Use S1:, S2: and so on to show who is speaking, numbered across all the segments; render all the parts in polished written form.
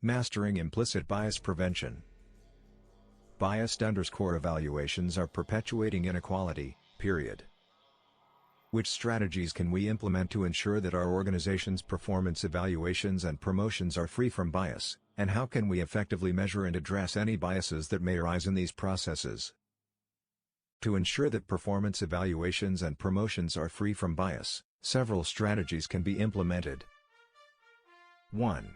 S1: Mastering implicit bias prevention. Biased_evaluations are perpetuating inequality, period. Which strategies can we implement to ensure that our organization's performance evaluations and promotions are free from bias, and how can we effectively measure and address any biases that may arise in these processes? To ensure that performance evaluations and promotions are free from bias, several strategies can be implemented. 1.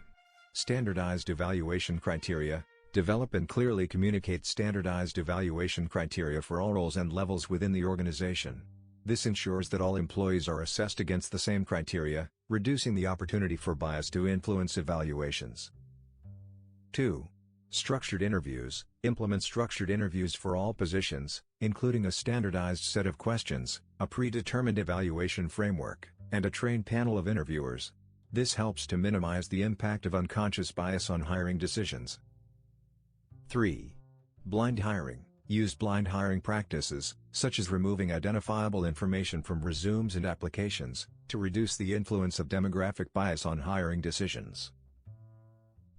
S1: Standardized evaluation criteria. Develop and clearly communicate standardized evaluation criteria for all roles and levels within the organization. This ensures that all employees are assessed against the same criteria, reducing the opportunity for bias to influence evaluations. 2. Structured interviews. Implement structured interviews for all positions, including a standardized set of questions, a predetermined evaluation framework, and a trained panel of interviewers. This helps to minimize the impact of unconscious bias on hiring decisions. 3. Blind hiring. Use blind hiring practices, such as removing identifiable information from resumes and applications, to reduce the influence of demographic bias on hiring decisions.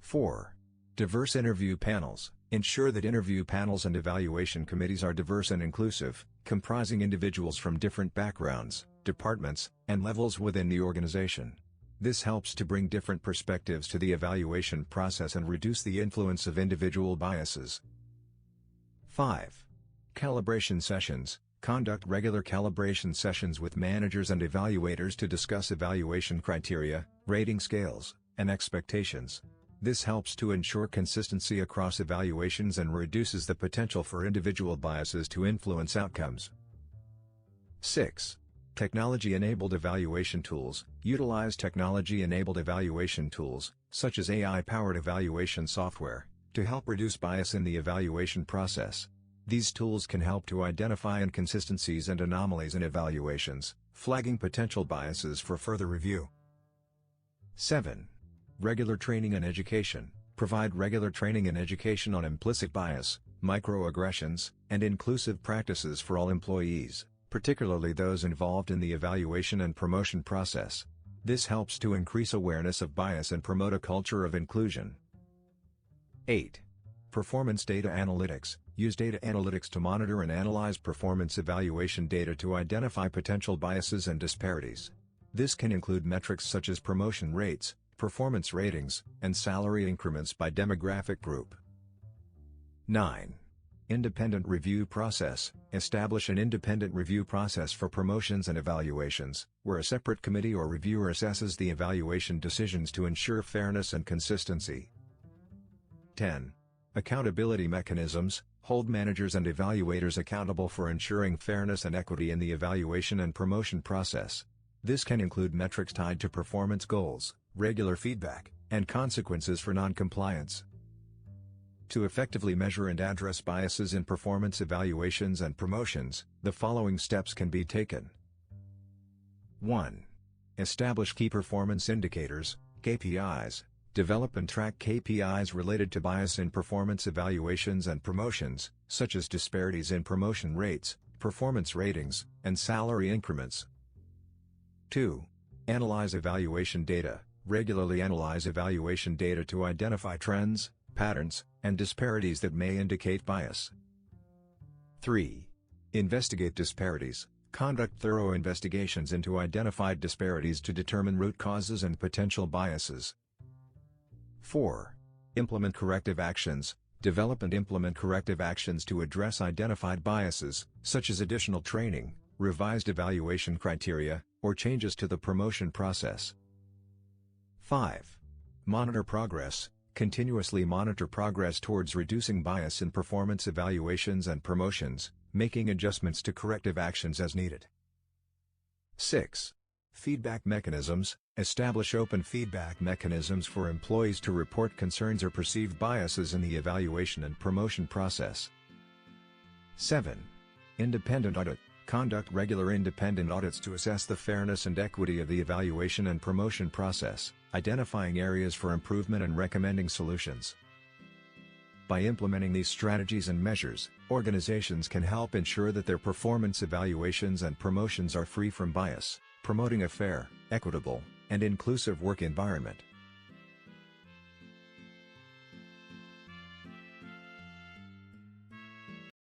S1: 4. Diverse interview panels. Ensure that interview panels and evaluation committees are diverse and inclusive, comprising individuals from different backgrounds, departments, and levels within the organization. This helps to bring different perspectives to the evaluation process and reduce the influence of individual biases. 5. Calibration sessions. Conduct regular calibration sessions with managers and evaluators to discuss evaluation criteria, rating scales, and expectations. This helps to ensure consistency across evaluations and reduces the potential for individual biases to influence outcomes. 6. Technology-enabled evaluation tools. Utilize technology-enabled evaluation tools, such as AI-powered evaluation software, to help reduce bias in the evaluation process. These tools can help to identify inconsistencies and anomalies in evaluations, flagging potential biases for further review. 7. Regular training and education. Provide regular training and education on implicit bias, microaggressions, and inclusive practices for all employees, particularly those involved in the evaluation and promotion process. This helps to increase awareness of bias and promote a culture of inclusion. 8. Performance data analytics. Use data analytics to monitor and analyze performance evaluation data to identify potential biases and disparities. This can include metrics such as promotion rates, performance ratings, and salary increments by demographic group. 9. Independent review process. Establish an independent review process for promotions and evaluations, where a separate committee or reviewer assesses the evaluation decisions to ensure fairness and consistency. 10. Accountability mechanisms. Hold managers and evaluators accountable for ensuring fairness and equity in the evaluation and promotion process. This can include metrics tied to performance goals, regular feedback, and consequences for non-compliance. To effectively measure and address biases in performance evaluations and promotions, the following steps can be taken. 1. Establish key performance indicators, KPIs. Develop and track KPIs related to bias in performance evaluations and promotions, such as disparities in promotion rates, performance ratings, and salary increments. 2. Analyze evaluation data. Regularly analyze evaluation data to identify trends, patterns, and disparities that may indicate bias. 3. Investigate disparities. Conduct thorough investigations into identified disparities to determine root causes and potential biases. 4. Implement corrective actions. Develop and implement corrective actions to address identified biases, such as additional training, revised evaluation criteria, or changes to the promotion process. 5. Monitor progress. Continuously monitor progress towards reducing bias in performance evaluations and promotions, making adjustments to corrective actions as needed. 6. Feedback mechanisms. Establish open feedback mechanisms for employees to report concerns or perceived biases in the evaluation and promotion process. 7. Independent audit. Conduct regular independent audits to assess the fairness and equity of the evaluation and promotion process, identifying areas for improvement and recommending solutions. By implementing these strategies and measures, organizations can help ensure that their performance evaluations and promotions are free from bias, promoting a fair, equitable, and inclusive work environment.